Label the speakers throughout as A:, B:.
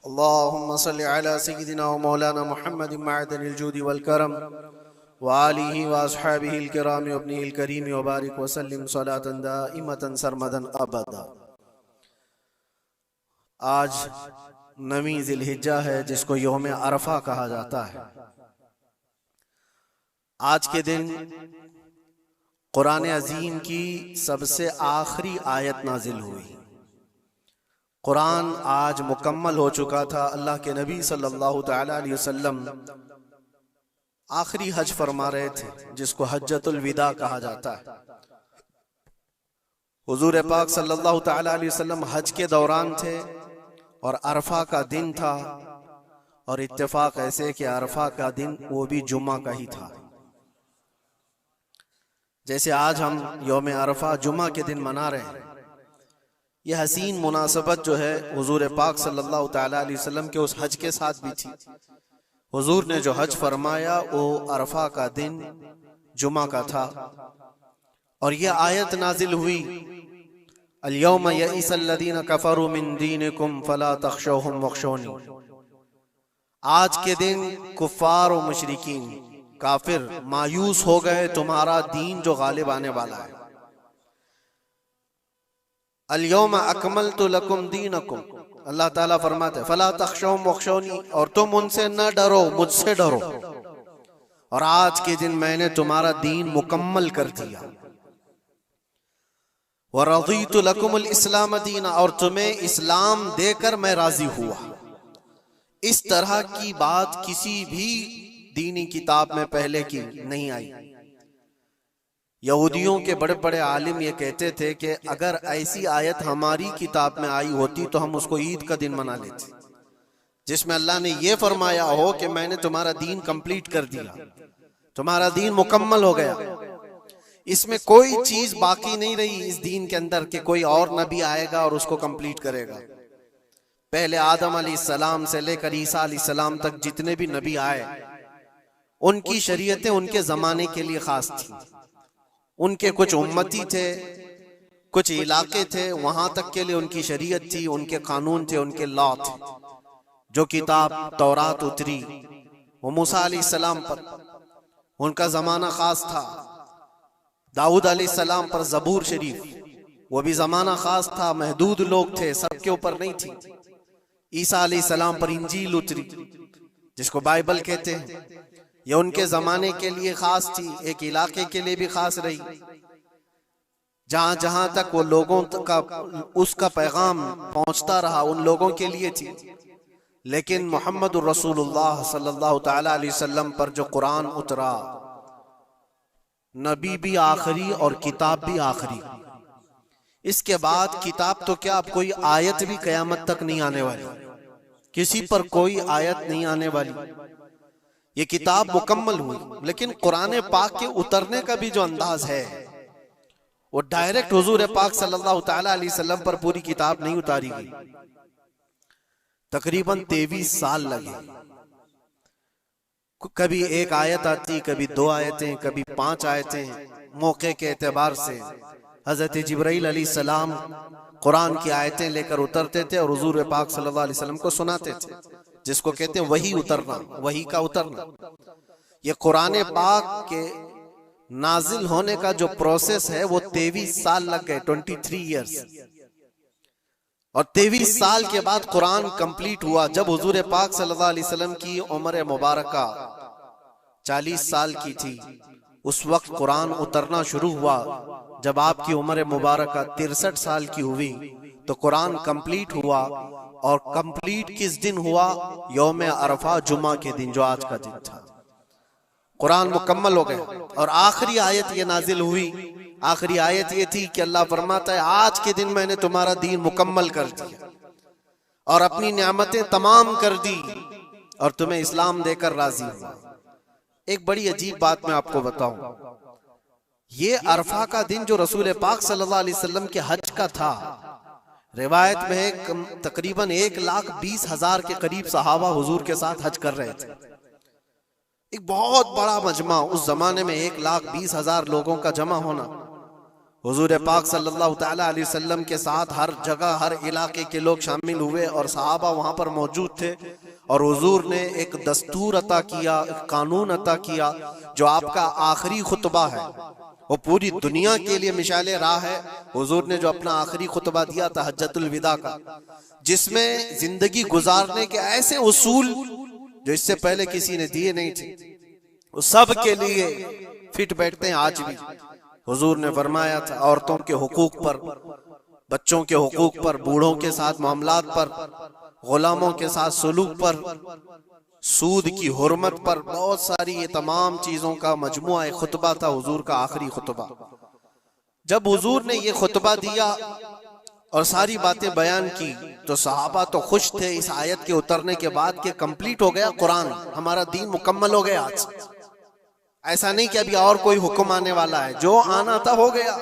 A: अल्लाहुम्मा सल्लि अला सय्यिदिना व मौलाना मुहम्मद मअदनिल जूदि वल करम व आलिहि व अस्हाबिहिल किराम व इब्निहिल करीम व बारिक व सल्लिम सलातन दाइमतन सरमदन अबदा। आज 9वीं ज़िलहिज्जा है, जिसको यौम अरफा कहा जाता है। आज के दिन कुरान अजीम की सबसे आखिरी आयत नाजिल हुई। कुरान आज मुकम्मल हो चुका था। अल्लाह के नबी सल्लल्लाहु तआला अलैहि वसल्लम आखिरी हज फरमा रहे थे, जिसको हज्जतुल विदा कहा जाता है। हुजूर पाक सल्लल्लाहु तआला अलैहि वसल्लम हज के दौरान थे और अरफा का दिन था, और इत्तेफाक ऐसे कि अरफा का दिन वो भी जुमा का ही था। जैसे आज हम यौम अरफा जुमा के दिन मना रहे हैं, यह हसीन मुनासबत जो है हुजूर पाक सल्लल्लाहु तआला अलैहि वसल्लम के उस हज के साथ भी थी। हुजूर ने जो हज फरमाया वो अरफा का दिन जुमा का था, और यह आयत नाजिल हुई, अल-यौम यइसल्लज़ीना कफ़रू मिन दीनिकुम फला तख़शौहुम वख़शौनी। आज के दिन कुफ़ार और मुशरिकीन काफिर मायूस हो गए, तुम्हारा दीन जो गालिब आने वाला है। अल-यौम अकमलतु लकुम दीनकुम, अल्लाह ताला फरमाते फला तख़शौहुम वख़शौनी, और तुम उनसे न डरो, मुझसे डरो। और आज के दिन मैंने तुम्हारा दीन मुकम्मल कर दिया। व रज़ीतु लकुमुल इस्लाम दीना, और तुम्हें इस्लाम देकर मैं राजी हुआ। इस तरह की बात किसी भी दीनी किताब में पहले की नहीं आई। यहूदियों के बड़े बड़े आलिम ये कहते थे कि अगर ऐसी आयत हमारी किताब में आई होती तो हम उसको ईद का दिन मना लेते, जिसमें अल्लाह ने ये फरमाया हो कि मैंने तुम्हारा दीन कंप्लीट कर दिया, तुम्हारा दीन मुकम्मल हो गया। इसमें कोई चीज बाकी नहीं रही इस दीन के अंदर कि कोई और नबी आएगा और उसको कंप्लीट करेगा। पहले आदम अलैहिस्सलाम से लेकर ईसा अलैहिस्सलाम तक जितने भी नबी आए, उनकी शरीयतें उनके जमाने के लिए खास थी। उनके कुछ उम्मती थे, कुछ इलाके थे, वहां तक के लिए उनकी शरीयत थी, उनके कानून थे, उनके लॉ थे। जो किताब तौरात उतरी वो मूसा अलैहिस्सलाम पर, उनका जमाना खास था। दाऊद अलैहिस्सलाम पर जबूर शरीफ, वो भी जमाना खास था, महदूद लोग थे, सबके ऊपर नहीं थी। ईसा अलैहिस्सलाम पर इंजील उतरी, जिसको बाइबल कहते हैं, ये उनके जमाने के लिए खास थी, एक इलाके के लिए भी खास रही। जहां जहां तक वो लोगों का उसका पैगाम पहुंचता रहा, उन लोगों के लिए थी। लेकिन मुहम्मदुर रसूलुल्लाह सल्लल्लाहु तआला अलैहि वसल्लम पर जो कुरान उतरा, नबी भी आखिरी और किताब भी आखिरी। इसके बाद किताब तो क्या, अब कोई आयत भी कयामत तक नहीं आने वाली, किसी पर कोई आयत नहीं आने वाली। ये किताब मुकम्मल हुई। लेकिन कुरान पाक के उतरने का भी जो अंदाज है, वो डायरेक्ट हुजूर पाक सल्लल्लाहु तआला अलैहि वसल्लम पर पूरी किताब नहीं उतारी गई। तकरीबन 23 साल लगे। कभी एक आयत आती, कभी 2 आयतें, कभी 5 आयतें। मौके के एतबार से हजरत जिब्राइल अलैहिस्सलाम कुरान की आयतें लेकर उतरते थे और हुजूर पाक सल्लल्लाहु अलैहि वसल्लम को सुनाते थे, जिसको कहते हैं वही उतरना, वही का उतरना। ये कुरान पाक के नाजिल होने का जो प्रोसेस है वो 23 साल लग गए, 23 इयर्स। और 23 साल के बाद कुरान कंप्लीट हुआ। जब हुजूर पाक सल्लल्लाहु अलैहि वसल्लम की उम्र मुबारका 40 साल की थी, उस वक्त कुरान उतरना शुरू हुआ। जब आपकी उम्र मुबारका 63 साल की हुई तो कुरान कंप्लीट हुआ। और कंप्लीट किस दिन हुआ? यौम अरफा, जुमा के दिन, जो आज का दिन था। कुरान मुकम्मल हो गया। और आखिरी आयत ये नाजिल हुई। आखिरी आयत ये थी कि अल्लाह फरमाता है, आज के दिन मैंने तुम्हारा दीन मुकम्मल कर दिया और अपनी नेमतें तमाम कर दी और तुम्हें इस्लाम देकर राजी हुआ। एक बड़ी अजीब बात मैं आपको बताऊं, ये अरफा का दिन जो रसूल पाक सल्लल्लाहु अलैहि वसल्लम के हज का था, रिवायत में तकरीबन 1,20,000 के करीब सहाबा हुजूर के साथ हज कर रहे थे। एक बहुत बड़ा मजमा, उस जमाने में 1,20,000 लोगों का जमा होना हुजूर पाक सल्लल्लाहु ताला अलैहि वसल्लम के साथ हर जगह हर इलाके के लोग शामिल हुए और सहाबा वहां पर मौजूद थे। और हुजूर ने एक दस्तूर अता किया, एक कानून अता किया, जो आपका आखिरी खुतबा है वो पूरी दुनिया के लिए मिसाल राह है। हुजूर ने जो अपना आखिरी खुतबा दिया था हज्जतुल विदा का, जिसमें जिंदगी गुजारने के ऐसे उसूल जो इससे पहले किसी ने दिए नहीं थे, वो सब के लिए फिट बैठते हैं आज भी। हुजूर ने फरमाया था औरतों के हुकूक पर, बच्चों के हुकूक पर, बूढ़ों के साथ मामलात पर, गुलामों के साथ सुलूक पर, सूद की हुर्मत पर, बहुत सारी ये तमाम चीजों का मजमुआ एक खुतबा था हुजूर का आखिरी खुतबा। जब हुजूर ने ये खुतबा दिया और सारी बातें बयान की तो सहाबा तो खुश थे इस आयत के उतरने के बाद कि कंप्लीट हो गया कुरान, हमारा दीन मुकम्मल हो गया आज। ऐसा नहीं कि अभी और कोई हुक्म आने वाला है, जो आना था हो गया।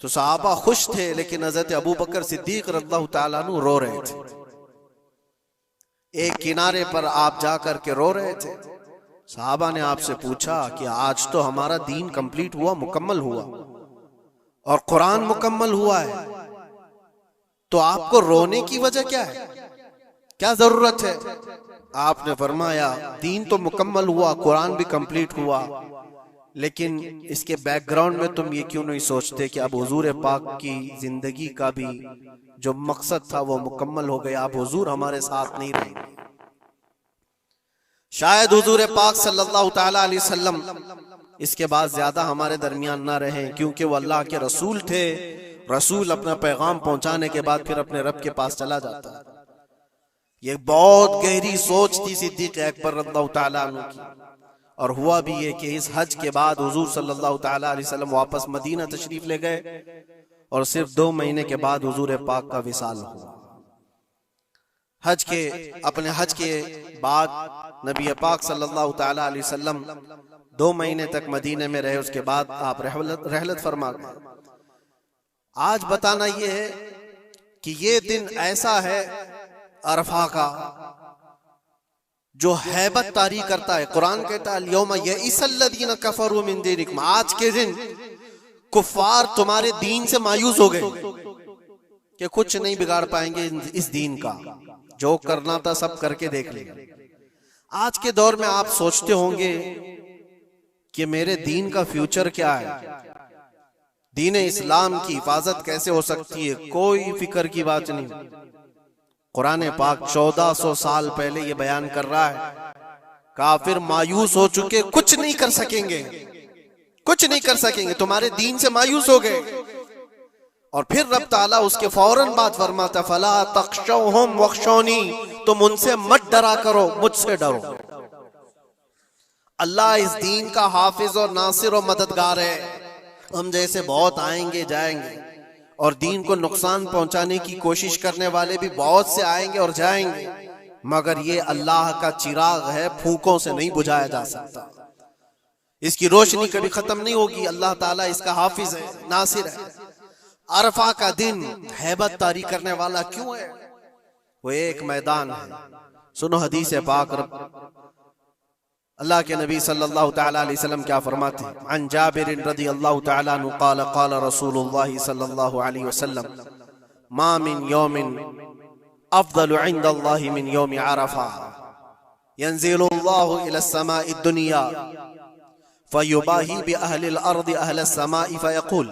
A: तो सहाबा खुश थे, लेकिन हजरत अबू बकर सिद्दीक रज़ियल्लाहु ताला अन्हु रो रहे थे। एक किनारे पर आप जाकर के रो रहे थे। सहाबा ने आपसे पूछा कि आज तो हमारा दीन कंप्लीट हुआ, मुकम्मल हुआ और कुरान मुकम्मल हुआ है, तो आपको रोने की वजह क्या है, क्या जरूरत है? आपने फरमाया दीन तो मुकम्मल हुआ, कुरान भी कंप्लीट हुआ, लेकिन इसके बैकग्राउंड में तुम ये क्यों नहीं सोचते कि अब हुजूर पाक की जिंदगी का भी जो मकसद था वो मुकम्मल हो गया, अब हुजूर हमारे साथ नहीं रहेंगे। शायद हुजूर पाक सल्लल्लाहु ताला अलैहि वसल्लम इसके बाद ज्यादा हमारे दरमियान ना रहे, क्योंकि वो अल्लाह के रसूल थे। रसूल अपना पैगाम पहुंचाने के बाद फिर अपने रब के पास चला जाता है। ये बहुत गहरी सोच थी सिद्दीक अकबर रज़ियल्लाहु ताला अन्हु की। और हुआ भी ये कि इस हज के बाद हुजूर सल्लल्लाहु ताला अलैहि वसल्लम वापस मदीना तशरीफ ले गए और सिर्फ 2 महीने के बाद हुजूर पाक का विसाल हुआ। अपने हज के बाद नबी पाक सल्लल्लाहु ताला अलैहि वसल्लम 2 महीने तक मदीने में रहे, उसके बाद आप रहलत फरमा गए। आज बताना ये है कि ये दिन ऐसा है अरफा का जो हैबत तारी करता है। कुरान कहता है अल-यौमा यइसल्लज़ीना कफरू मिन दीनिकुम, आज के दिन कुफ्फार तुम्हारे दीन से मायूस हो गए कि कुछ नहीं बिगाड़ पाएंगे इस दीन का, जो करना था सब करके देख लिया। आज के दौर में आप सोचते होंगे कि मेरे दीन का फ्यूचर क्या है, दीन इस्लाम की हिफाजत कैसे हो सकती है, कोई फिक्र की बात नहीं। कुरान पाक 1400 साल पहले ये बयान कर रहा है काफिर मायूस हो चुके, कुछ नहीं कर सकेंगे, कुछ नहीं कर सकेंगे, तुम्हारे दीन से मायूस हो गए। और फिर रब ताला उसके फौरन बाद फरमाता फला तख्शौहुम वख्शौनी, तुम उनसे मत डरा करो, मुझसे डरो। अल्लाह इस दीन का हाफिज और नासिर और मददगार है। हम जैसे बहुत आएंगे जाएंगे और दीन को नुकसान पहुंचाने की कोशिश करने वाले भी बहुत से आएंगे और जाएंगे, मगर ये अल्लाह का चिराग है, फूकों से नहीं बुझाया जा सकता। इसकी रोशनी कभी खत्म नहीं होगी। अल्लाह ताला इसका हाफिज है, नासिर है। अरफा का दिन हैबत तारी करने वाला क्यों है? वो एक मैदान है। सुनो हदीस पाक, अल्लाह के नबी सल्लल्लाहु ताला अलैहि वसल्लम क्या फरमाते हैं? अन जाबिर रज़ियल्लाहु ताला अन्हु क़ाल क़ाल रसूलुल्लाह सल्लल्लाहु अलैहि वसल्लम मा मिन यौमिन अफ़ज़लु इंदल्लाहि मिन यौमि अरफा यंज़िलुल्लाहु इला समाई दुनिया फयुबाही बि अहलिल अर्दि अहलस समाई फयक़ूल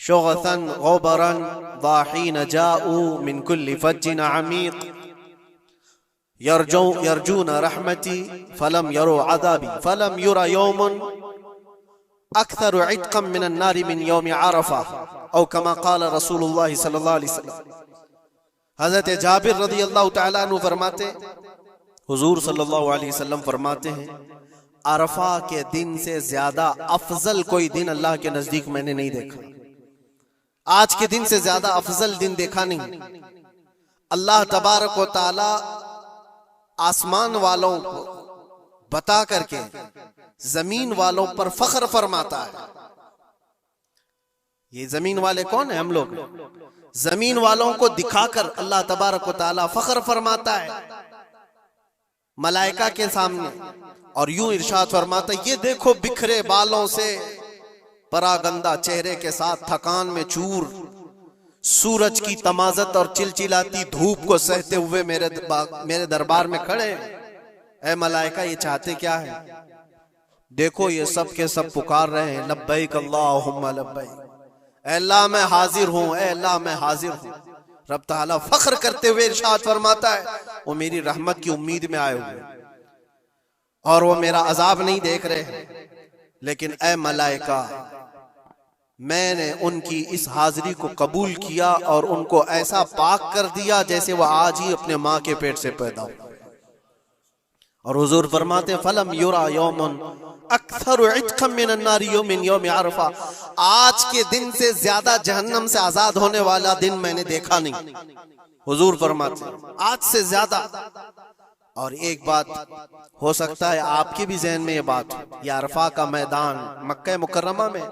A: शुग़सन ग़ुबरन ज़ाहीन जाऊ मिन कुल्लि फज्जिन अमीक़ यरजून रहमती फलम यरो अज़ाबी फलम युरा यौमुन अक्सर इत्क़म मिनन नारि मिन यौम अरफा औ कमा क़ाल रसूलुल्लाह सल्लल्लाहु अलैहि वसल्लम। हज़रत जाबिर रज़ियल्लाहु ताला अन्हु फरमाते, हुजूर सल्लल्लाहु अलैहि वसल्लम फरमाते हैं अरफा के दिन से ज्यादा अफजल कोई दिन अल्लाह के नजदीक मैंने नहीं देखा। आज के दिन से ज्यादा अफजल दिन देखा नहीं। अल्लाह तबारक व तआला आसमान वालों को बता करके जमीन वालों पर फख्र फरमाता है। ये जमीन वाले कौन है? हम लोग। जमीन वालों को दिखाकर अल्लाह तबारक व तआला फख्र फरमाता है मलाइका के सामने, और यूं इरशाद फरमाता, ये देखो बिखरे बालों से परागंदा चेहरे के साथ थकान में चूर, सूरज की तमाजत और चिलचिलाती धूप को सहते हुए मेरे दरबार में खड़े। ऐ मलाइका, ये चाहते क्या है? देखो ये सब के सब पुकार रहे हैं, लब्बैक अल्लाहुम्मा लब्बैक, अल्लाह मैं हाजिर हूं, अल्लाह मैं हाजिर हूं। रब ताला फख्र करते हुए इरशाद फरमाता है, वो मेरी रहमत की उम्मीद में आए हुए और वो मेरा अजाब नहीं देख रहे हैं, लेकिन ऐ मलाइका, मैंने उनकी इस हाजिरी को कबूल किया और उनको ऐसा पाक कर दिया जैसे वह आज ही अपने माँ के पेट से पैदा हुआ। और हुजूर फरमाते, फलम युरा यौमुन अक्सर इत्कम मिनन नारी यौमिन यौम अरफा, आज के दिन से ज्यादा जहन्नम से आजाद होने वाला दिन मैंने देखा नहीं। हुजूर फरमाते, आज से ज्यादा। और एक बात हो सकता है आपके भी जहन में ये बात हो, ये अरफा का मैदान मक्का मुकर्रमा में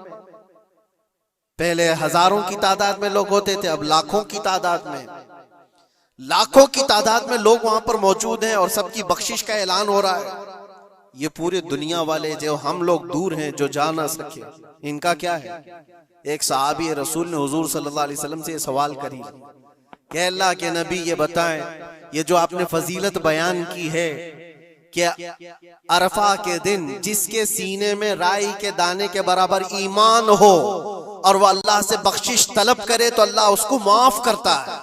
A: पहले हजारों की तादाद में लोग होते थे, अब लाखों की तादाद में, लाखों की तादाद में लोग वहां पर मौजूद हैं और सबकी बख्शिश का ऐलान हो रहा है। ये पूरे दुनिया वाले जो हम लोग दूर हैं, जो जा ना सके, इनका क्या है? एक सहाबी रसूल ने हुजूर सल्लल्लाहु अलैहि वसल्लम से सवाल करी कि अल्लाह के नबी ये बताएं, ये जो आपने फजीलत बयान की है, क्या अरफा के दिन जिसके सीने में राई के दाने के बराबर ईमान हो और वह अल्लाह से बख्शिश तलब करे तो अल्लाह उसको माफ करता है,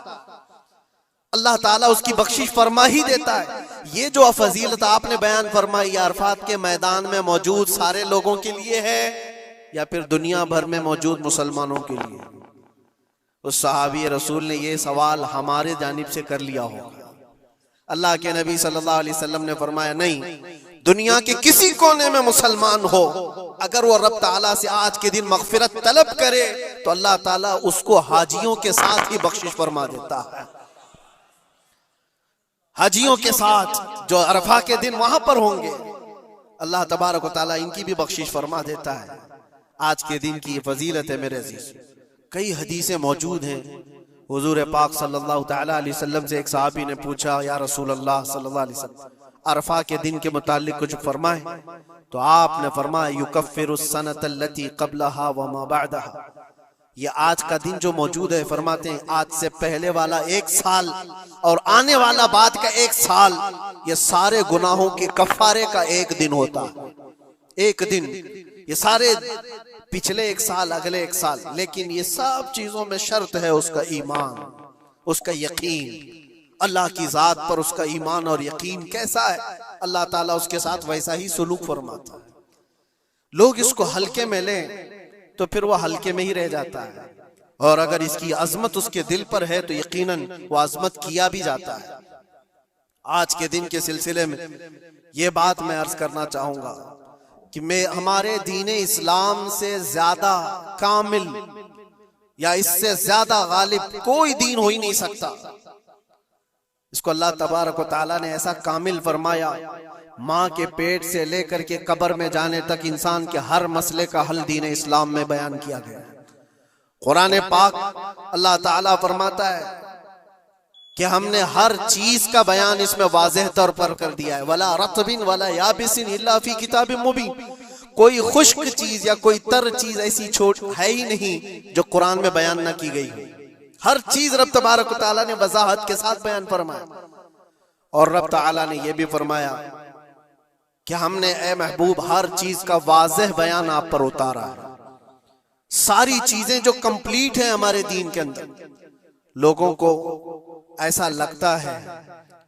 A: अल्लाह ताला उसकी बख्शिश फरमा ही देता है। ये जो फजीलत आपने बयान फरमाई, अरफात के मैदान में मौजूद सारे लोगों के लिए है या फिर दुनिया भर में मौजूद मुसलमानों के लिए? उस सहाबी रसूल ने ये सवाल हमारे जानिब से कर लिया होगा। अल्लाह के नबी सल्लल्लाहु अलैहि वसल्लम ने फरमाया, नहीं, दुनिया के किसी कोने में मुसलमान हो, अगर वो रब ताला से आज के दिन मगफिरत तलब करे तो अल्लाह ताला उसको हाजियों के साथ ही बख्शिश फरमा देता है। हाजियों के साथ जो अरफा के दिन वहां पर होंगे, अल्लाह तबारक व तआला इनकी भी बख्शिश फरमा देता है। आज के दिन की फजीलत है मेरे अजीज, कई हदीसें मौजूद हैं। हुजूर पाक सल्लल्लाहु तआला अलैहि वसल्लम से एक सहाबी ने पूछा, या रसूल अल्लाह सल्लल्लाहु अलैहि वसल्लम, अरफा के दिन के मुतालिक कुछ फरमाएं। तो आपने फरमाया, युकफ्फिरुस सनतल्लती क़ब्लहा व मा बअदहा, ये आज का दिन जो मौजूद है, फरमाते हैं आज से पहले वाला एक साल और आने वाला बाद का एक साल, ये सारे गुनाहों के कफारे का एक दिन होता है। एक दिन, ये सारे पिछले एक साल, अगले एक साल, लेकिन ये सब चीजों में शर्त है उसका ईमान, उसका यकीन, अल्लाह की जात पर उसका ईमान और यकीन कैसा है, अल्लाह ताला उसके साथ वैसा ही सुलूक फरमाता है। लोग इसको हल्के में लें तो फिर वह हल्के में ही रह जाता है, और अगर इसकी अजमत उसके दिल पर है तो यकीनन वो अजमत किया भी जाता है। आज के दिन के सिलसिले में ये बात मैं अर्ज करना चाहूंगा कि मैं हमारे दीन इस्लाम से ज्यादा कामिल या इससे ज्यादा गालिब कोई दीन हो ही नहीं सकता। इसको अल्लाह तबारक व तआला ने ऐसा कामिल फरमाया, माँ के पेट से लेकर के कब्र में जाने तक इंसान के हर मसले का हल दीन इस्लाम में बयान किया गया। कुरान पाक अल्लाह ताला फरमाता है कि हमने हर चीज का बयान इसमें वाज़ेह तौर पर कर दिया है। वला रत्बिन वला याबिसिन इल्ला फी किताबिन मुबीन, कोई खुश्क चीज या कोई तर चीज ऐसी छोट है ही नहीं जो कुरान में बयान न की गई है। हर चीज रब तबारक व तआला ने वजाहत के साथ बयान फरमाया। और रब तआला ने यह भी फरमाया कि हमने ए महबूब हर चीज का वाज़ेह बयान आप पर उतारा है। सारी चीजें जो कंप्लीट है हमारे दीन के अंदर, लोगों को ऐसा लगता है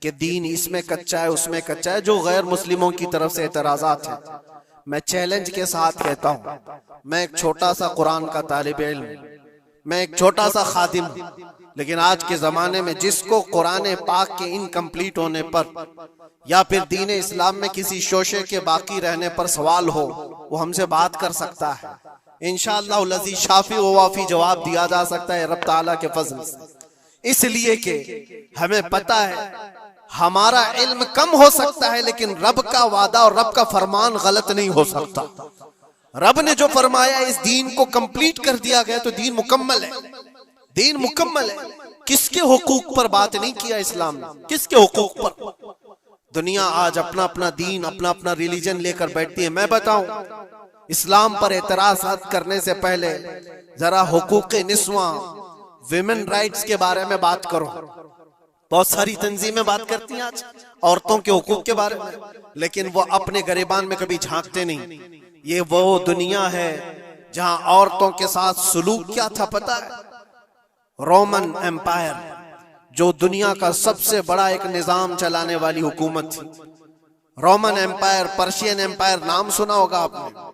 A: कि दीन इसमें कच्चा है उसमें कच्चा है, जो गैर मुस्लिमों की तरफ से एतराजात है। मैं चैलेंज के साथ कहता हूं, मैं एक छोटा सा कुरान का तालिब इल्म, मैं एक छोटा सा खादिम, लेकिन आज के जमाने में जिसको कुरान पाक के इनकम्प्लीट होने पर या फिर दीन इस्लाम में किसी शोशे के बाकी रहने पर सवाल हो, वो हमसे बात कर सकता है। इंशाअल्लाह लज़ी शाफी व वाफी जवाब दिया जा सकता है रब ताला के फजल से। इसलिए कि हमें पता है हमारा इल्म कम हो सकता है, लेकिन रब का वादा और रब का फरमान गलत नहीं हो सकता। रब ने जो फरमाया इस दीन को कंप्लीट कर दिया गया, तो दीन मुकम्मल है, दीन मुकम्मल है। किसके हुकूक पर बात नहीं किया इस्लाम ने, किसके हुकूक पर? दुनिया आज अपना अपना दीन, अपना अपना रिलीजन लेकर बैठती है। मैं बताऊं, इस्लाम पर एतराज़ात करने से पहले जरा हुकूक़ निस्वा, विमेन राइट्स के बारे में बात करो। बहुत सारी तंजीमें बात करती हैं आज औरतों के हुकूक के बारे में, लेकिन वो अपने गरेबान में कभी झांकते नहीं। ये वो दुनिया है जहां औरतों के साथ सलूक क्या था पता है? रोमन एम्पायर, जो दुनिया का सबसे बड़ा एक निजाम चलाने वाली हुकूमत थी, रोमन एम्पायर, पर्शियन एम्पायर, नाम सुना होगा आपने।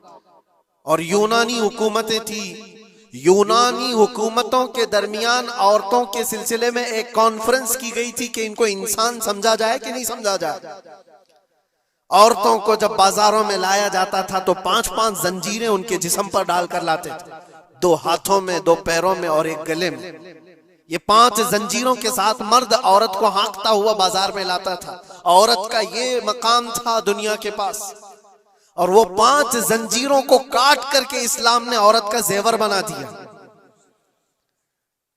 A: और यूनानी हुकूमतें थी। यूनानी हुकूमतों के दरमियान औरतों के सिलसिले में एक कॉन्फ्रेंस की गई थी कि इनको इंसान समझा जाए कि नहीं समझा जाए। औरतों को जब बाजारों में लाया जाता था तो 5-5 जंजीरें उनके जिस्म पर डालकर लाते थे, 2 हाथों में, 2 पैरों में और 1 गले में। ये 5 जंजीरों के साथ मर्द औरत को हाँकता हुआ बाजार में लाता था। औरत का ये मकाम था दुनिया के पास। और वो 5 जंजीरों को काट करके इस्लाम ने औरत का जेवर बना दिया।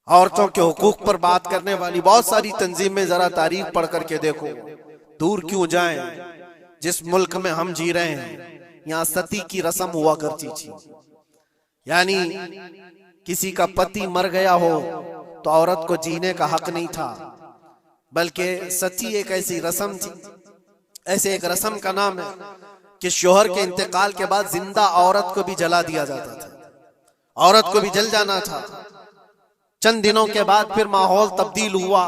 A: औरतों के हुकूक पर बात करने वाली बहुत सारी तंजीमें, जरा तारीख पढ़ करके देखो। दूर क्यों जाएं, जिस मुल्क में हम जी रहे हैं यहाँ सती की रस्म हुआ करती थी। यानी किसी का पति मर गया हो तो औरत को जीने का हक नहीं था, बल्कि सती एक ऐसी रस्म थी। ऐसे एक रस्म का नाम है कि शोहर के इंतकाल के बाद जिंदा औरत को भी जला दिया जाता था। औरत को भी जल जाना था। चंद दिनों के बाद फिर माहौल तब्दील हुआ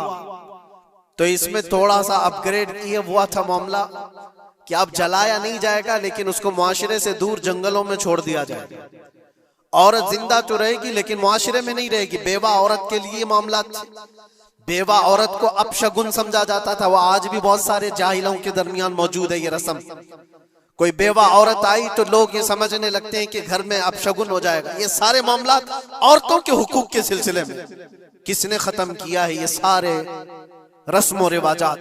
A: तो इसमें थोड़ा सा अपग्रेड किया हुआ था मामला कि अब जलाया नहीं जाएगा, लेकिन उसको मुआशरे से दूर जंगलों में छोड़ दिया जाएगा। औरत जिंदा तो रहेगी लेकिन मुआशरे में नहीं रहेगी। बेवा औरत के लिए मामला था। बेवा औरत को अपशगुन समझा जाता था। वो आज भी बहुत सारे जाहिलों के दरमियान मौजूद है ये रस्म। कोई बेवा औरत आई तो लोग ये समझने लगते हैं कि घर में अपशगुन हो जाएगा। ये सारे मामला औरतों के हुकूक के सिलसिले में किसने खत्म किया है? ये सारे रस्म और रिवाजात।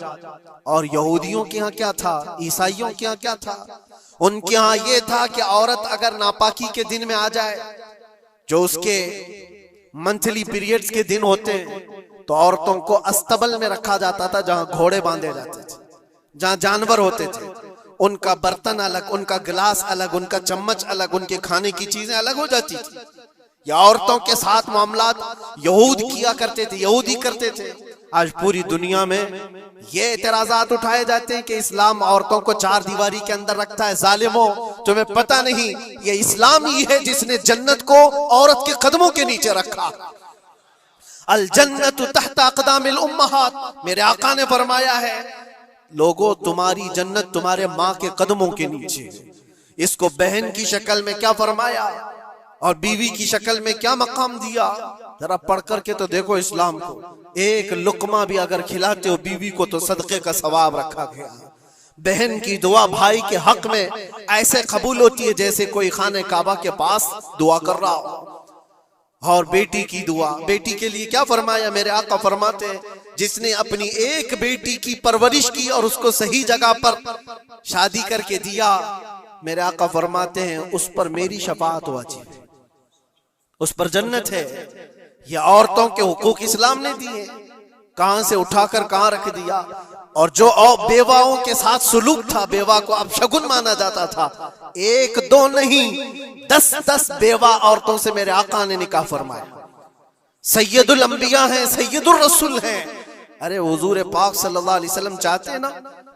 A: और यहूदियों के यहाँ क्या था, ईसाइयों के यहाँ क्या था? उनके यहाँ ये था कि औरत अगर नापाकी के दिन में आ जाए, जो उसके मंथली पीरियड्स के दिन होते हैं, तो औरतों को अस्तबल में रखा जाता था, जहां घोड़े बांधे जाते थे, जहां जानवर होते थे। उनका बर्तन अलग, उनका गिलास अलग, उनका चम्मच अलग, उनके खाने की चीजें अलग हो जाती थी। या औरतों के साथ मामलात यहूद किया करते थे, यहूदी करते थे। आज पूरी दुनिया में ये एतराजात उठाए जाते हैं कि इस्लाम औरतों को 4 दीवारी के अंदर रखता है। जालिमों, तुम्हें पता नहीं ये इस्लाम ही है जिसने जन्नत को औरत के कदमों के नीचे रखा। अल जन्नतु तहता अक़दामिल उम्महात, मेरे आका ने फरमाया है, लोगों तुम्हारी जन्नत तुम्हारे माँ के कदमों के नीचे। इसको बहन की शक्ल में क्या फरमाया और बीवी की शक्ल में क्या मकाम दिया, जरा पढ़ करके तो देखो इस्लाम को। एक लुकमा भी अगर खिलाते हो बीवी को तो सदके का सवाब रखा गया। बहन की दुआ भाई के हक में ऐसे कबूल होती है जैसे कोई खाने काबा के पास दुआ कर रहा हो। और बेटी की दुआ, बेटी के लिए क्या फरमाया? मेरे आका फरमाते हैं, जिसने अपनी एक बेटी की परवरिश की और उसको सही जगह पर शादी करके दिया, मेरे आका फरमाते हैं उस पर मेरी शफाअत वाजिब है, उस पर जन्नत है। ये औरतों के हुकूक इस्लाम ने दिए, कहां से उठाकर कहां रख दिया। और जो बेवाओं के साथ सुलूक था, बेवा को अपशगुन माना जाता था। 1-2 नहीं 10-10 बेवा औरतों से मेरे आका ने निकाह फरमाया। सैयदुल अंबिया हैं, सैयदुल रसूल हैं। अरे हुजूर पाक सल्लल्लाहु अलैहि वसल्लम चाहते ना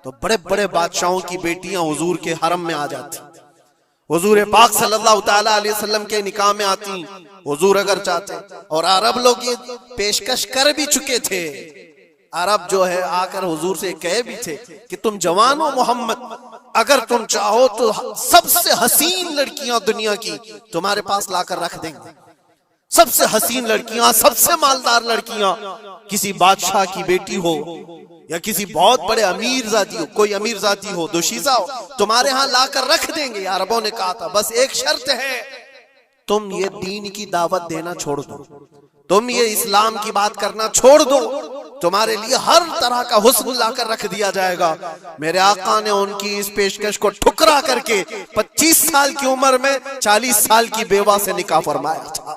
A: तो बड़े बड़े बादशाहों की बेटियां हुजूर के हरम में आ जाती। हुजूर पाक सल्लल्लाहु ताला अलैहि वसल्लम के निकाह में आती हुजूर अगर चाहते। और अरब लोग ये पेशकश कर भी चुके थे। अरब जो है आकर हुजूर से कहे भी थे कि तुम जवान हो मोहम्मद, अगर तुम चाहो तो सबसे हसीन लड़कियां दुनिया की तुम्हारे पास लाकर रख देंगे। सबसे हसीन लड़कियां, सबसे मालदार लड़कियां, किसी बादशाह की बेटी हो या किसी बहुत बड़े अमीर जाती हो, कोई अमीर जाती हो, दोशीजा हो, तुम्हारे यहाँ लाकर रख देंगे। अरबों ने कहा था बस एक शर्त है, तुम ये दीन की दावत देना छोड़ दो, तुम ये इस्लाम की बात करना छोड़ दो, तुम्हारे लिए हर तरह का हुस्न लाकर रख दिया जाएगा। मेरे आका ने उनकी इस पेशकश को ठुकरा करके 25 साल की उम्र में 40 साल की बेवा से निकाह फरमाया था।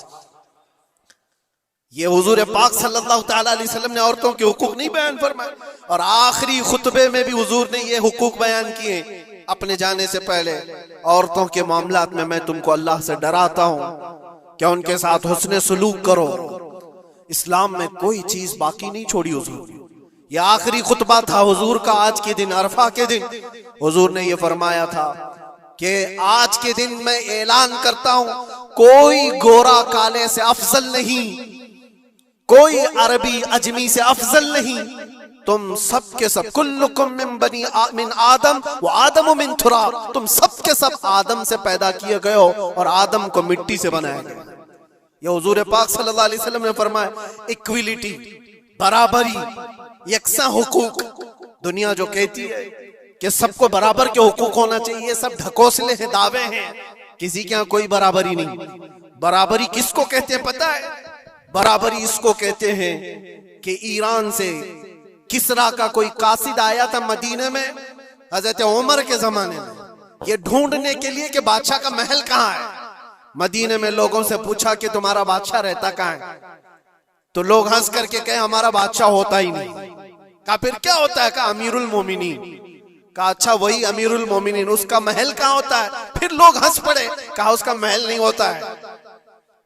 A: ये हुजूर पाक सल्लल्लाहु ताला अलैहि वसल्लम ने औरतों के हुकूक नहीं बयान फरमाए, और आखिरी खुतबे में भी हुजूर ने ये हुकूक बयान किए अपने जाने से पहले। औरतों के मामलात में मैं तुमको अल्लाह से डराता हूं कि उनके साथ हुस्ने सुलूक करो। इस्लाम में कोई चीज बाकी नहीं छोड़ी हुजूर। ये आखिरी खुतबा था हुजूर का आज के दिन, अरफा के दिन। हुजूर ने ये फरमाया था कि आज के दिन मैं ऐलान करता हूं, कोई गोरा काले से अफजल नहीं, कोई अरबी अजमी से अफजल नहीं। तुम सब के सब कुल्लुकुम मिन आदम व आदम मिन तुराब, तुम सब के सब आदम से पैदा किए गए हो और आदम को मिट्टी से बनाया गया। ये हुजूर पाक सल्लल्लाहु अलैहि वसल्लम ने फरमाया, इक्विलिटी, बराबरी, यकसा हुकूक। दुनिया जो कहती है कि सबको बराबर के हुकूक होना चाहिए, ये सब ढकोसले हैं, दावे हैं। किसी के यहाँ कोई बराबरी नहीं। बराबरी किसको कहते हैं पता है? बराबरी इसको कहते हैं कि ईरान से किसरा का कोई कासिद आया था मदीने में हजरत उमर के जमाने में, ये ढूंढने के लिए कि बादशाह का महल कहाँ है। मदीने में लोगों से पूछा कि तुम्हारा बादशाह रहता कहाँ है, तो लोग हंस करके कहे हमारा बादशाह होता ही नहीं। कहा फिर क्या होता है? कहा अमीरुल मोमिनीन। कहा अच्छा वही अमीरुल मोमिनीन, उसका महल कहाँ होता है? फिर लोग हंस पड़े। कहा उसका महल नहीं होता है,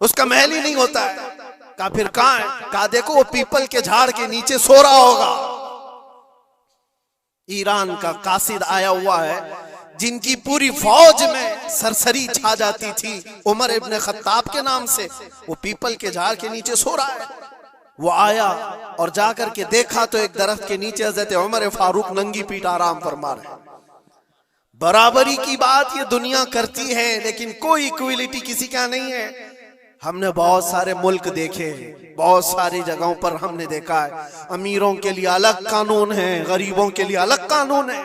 A: उसका महल ही नहीं होता है। कहा फिर कहाँ है? कहा देखो वो पीपल के झाड़ के नीचे सो रहा होगा। ईरान का कासिद आया हुआ है जिनकी पूरी फौज में सरसरी छा जाती थी उमर इब्न खत्ताब के नाम से, वो पीपल के झाड़ के नीचे सो रहा है। वो आया और जाकर के देखा तो एक दरख्त के नीचे हजरत उमर फारूक नंगी पीठ आराम फरमा रहे। बराबरी की बात ये दुनिया करती है, लेकिन कोई इक्विलिटी किसी का नहीं है। हमने बहुत सारे मुल्क देखे, बहुत सारी जगहों पर हमने देखा है अमीरों के लिए अलग कानून है, गरीबों के लिए अलग कानून है।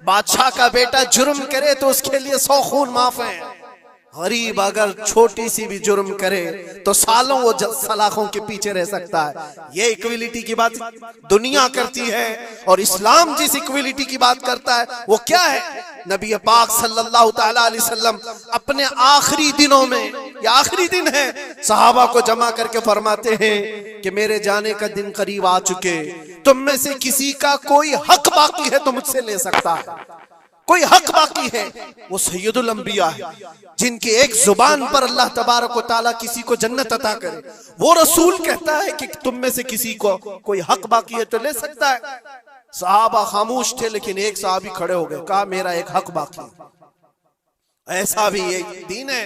A: बादशाह का बेटा जुर्म करे तो उसके लिए 100 खून माफ है। गरीब अगर छोटी सी भी जुर्म करे तो सालों वो सलाखों के पीछे रह सकता है। ये इक्विलिटी की बात दुनिया करती है, और इस्लाम जिस इक्विलिटी की बात करता है वो क्या है? नबी पाक सल्लल्लाहु ताला अलैहि वसल्लम अपने आखिरी दिनों में, ये आखिरी दिन है, सहाबा को जमा करके फरमाते हैं कि मेरे जाने का दिन करीब आ चुके, तुम में से किसी का कोई हक बाकी है तो मुझसे ले सकता है। कोई हक बाकी है, वो सैयदुल अंबिया है, जिनके एक जुबान पर अल्लाह तबारक व तआला किसी को जन्नत अता करे। वो रसूल कहता है कि तुम में से किसी को कोई हक बाकी है तो ले सकता है। सहाबा खामोश थे, लेकिन एक सहाबी खड़े हो गए, कहा मेरा एक हक बाकी है। ऐसा भी एक दीन है।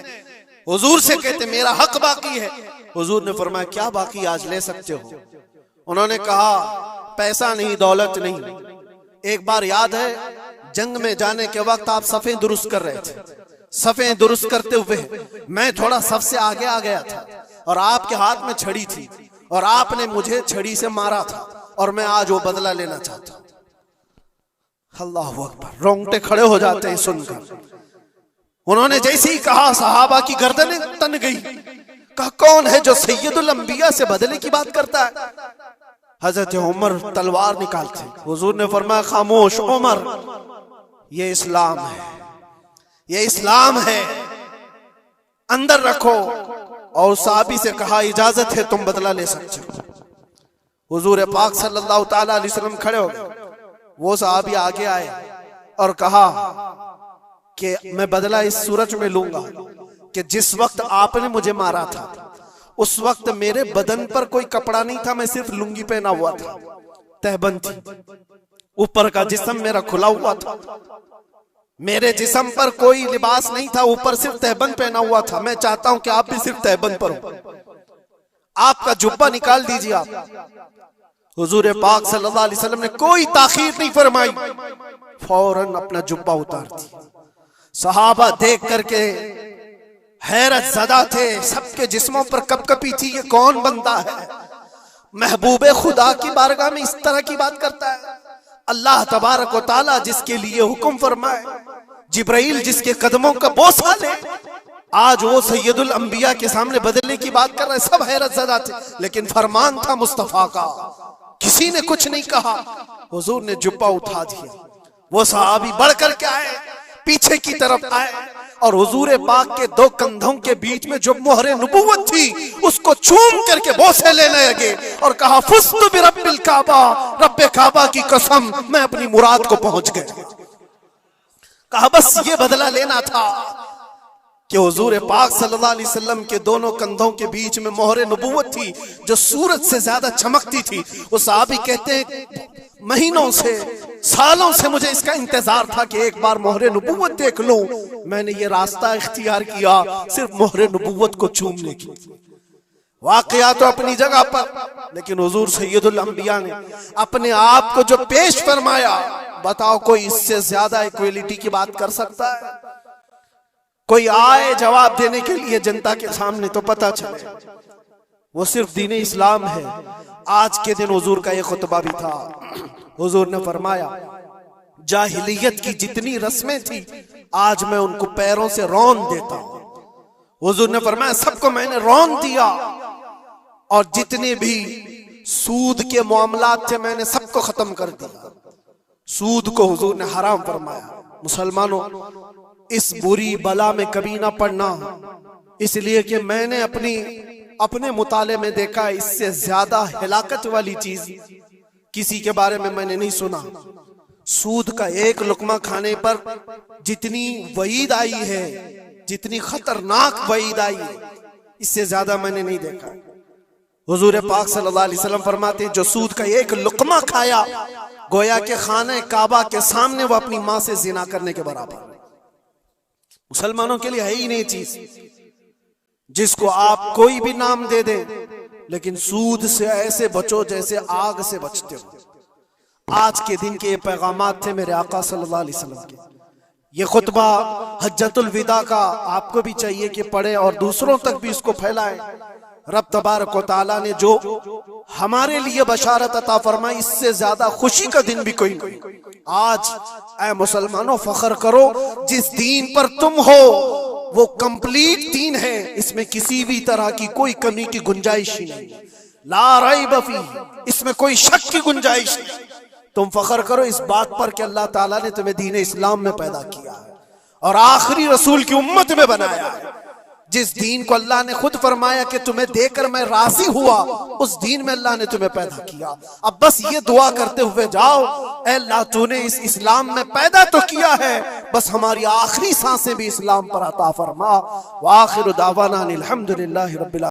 A: हुजूर से कहते मेरा हक बाकी है। हुजूर ने फरमाया क्या बाकी, आज ले सकते हो। उन्होंने कहा पैसा नहीं, दौलत नहीं। एक बार याद है जंग में जाने के वक्त आप सफ़ें दुरुस्त कर रहे थे, सफ़ें दुरुस्त करते हुए मैं थोड़ा सबसे आगे आ गया था और आपके हाथ में छड़ी थी और आपने मुझे छड़ी से मारा था और मैं आज वो बदला लेना चाहता हूं। अल्लाह अकबर, रोंगटे खड़े हो जाते हैं सुनकर। उन्होंने जैसे ही कहा सहाबा की गर्दनें तन गई। कहा कौन है जो सैयदुल अंबिया से बदले की बात करता है? हजरत उमर तलवार निकालते। हुजूर ने फरमाया खामोश उमर, ये इस्लाम है, ये इस्लाम है, अंदर रखो। और सहाबी से कहा इजाजत है, तुम बदला ले सकते हो। हुजूर पाक सल्लल्लाहु ताला अलैहि वसल्लम खड़े हो गए। वो सहाबी आगे आए और कहा कि मैं बदला इस सूरज में लूंगा कि जिस वक्त आपने मुझे मारा था उस वक्त मेरे बदन पर कोई कपड़ा नहीं था, मैं सिर्फ लुंगी पहना हुआ था, तहबंद थी, ऊपर का जिस्म मेरा खुला हुआ था। मेरे जिस्म पर कोई लिबास नहीं था, ऊपर सिर्फ तहबंद पहना हुआ था। मैं चाहता हूं कि आप भी सिर्फ तहबंद पर हो। आपका जुब्बा निकाल दीजिए आप। हुजूर पाक सल्लल्लाहु अलैहि वसल्लम ने कोई ताखीर नहीं फरमाई, फौरन अपना जुब्बा उतार दिया। सहाबा देख करके हैरत ज़दा थे, सबके जिस्मों पर कपकपी थी, ये कौन बंदा है? महबूबे खुदा की बारगाह में इस तरह की बात करता है। अल्लाह तबारक व तआला जिसके लिए हुक्म फरमाए, जिब्राइल जिसके कदमों का बोसा ले, आज वो सैयदुल अंबिया के सामने बदलने की बात कर रहे। सब हैरत ज़दा थे, लेकिन फरमान था मुस्तफा का, किसी ने कुछ नहीं कहा। हुजूर ने जुब्बा उठा दिया। वो सहाबी बढ़ कर के आए, पीछे की तरफ आए, और हुजूर पाक के दो कंधों के बीच में जो मोहरे नबुव्वत थी उसको चूम करके बोसे लेने लगे और कहा फुस्तु बिरब्बिल काबा, रब्बे काबा की कसम मैं अपनी मुराद को पहुंच गया। कहा बस ये बदला लेना था कि हुजूर पाक सल्लल्लाहु अलैहि वसल्लम के दोनों कंधों के बीच में मोहरे नबुव्वत थी जो सूरज से ज्यादा चमकती थी। वो सहाबी कहते हैं महीनों से सालों से मुझे इसका इंतजार था कि एक बार मोहरे नबुव्वत देख लूं। मैंने ये रास्ता इख्तियार किया सिर्फ मोहरे नबुव्वत को चूमने की। वाकया तो अपनी जगह पर, लेकिन हुजूर सैयदुल अंबिया ने अपने आप को जो पेश फरमाया, बताओ कोई इससे ज्यादा इक्वलिटी की बात कर सकता है? कोई आए जवाब देने के लिए जनता के सामने तो पता चले वो सिर्फ दीन इस्लाम है। आज के दिन हुजूर का ये खुतबा भी था। हुजूर ने फरमाया जाहिलियत की जितनी रस्में थी आज मैं उनको पैरों से रौन देता हूं। हुजूर ने फरमाया सबको मैंने रौन दिया और जितने भी सूद के मामलात थे मैंने सबको खत्म कर दिया। सूद को हुजूर ने हराम फरमाया। मुसलमानों, इस बुरी बला में कभी ना पड़ना, इसलिए कि मैंने अपने मुताले में देखा इससे ज्यादा हिलाकत वाली चीज किसी के बारे में मैंने नहीं सुना। सूद का एक लुकमा खाने पर जितनी वईद आई है, जितनी खतरनाक वईद आई है, इससे ज्यादा मैंने नहीं देखा। हुजूर पाक सल्लल्लाहु अलैहि वसल्लम फरमाते हैं जो सूद का एक लुकमा खाया गोया के खाने काबा के सामने वो अपनी मां से जिना करने के बराबर। मुसलमानों के लिए है ही नहीं चीज जिसको आप कोई भी नाम दे दें, लेकिन सूद से ऐसे बचो जैसे आग से बचते हो। आज के दिन के ये पैगामात थे मेरे आका सल्लल्लाहु अलैहि वसल्लम के। ये खुतबा हज्जतुल विदा का आपको भी चाहिए कि पढ़े और दूसरों तक भी इसको फैलाएं। रब तबारक व तआला ने जो हमारे लिए बशारत अता फरमाई, इससे ज्यादा खुशी का दिन भी कोई नहीं। आज ऐ मुसलमानों फख्र करो, जिस दीन पर तुम हो वो कंप्लीट दीन है, इसमें किसी भी तरह की कोई कमी की गुंजाइश ही नहीं। ला रैब फीह, इसमें कोई शक की गुंजाइश नहीं। तुम फख्र करो इस बात पर कि अल्लाह ताला ने तुम्हें दीन इस्लाम में पैदा किया है और आखिरी रसूल की उम्मत में बनाया है। जिस दीन को अल्लाह ने खुद फरमाया कि तुम्हें देकर मैं राजी हुआ, उस दीन में अल्लाह ने तुम्हें पैदा किया। अब बस ये दुआ करते हुए जाओ, ऐ अल्लाह तूने इस इस्लाम में पैदा तो किया है, बस हमारी आखिरी सांसें भी इस्लाम पर अता फरमा। व आखिरु दावाना अनिल हम्दुलिल्लाहि रब्बिल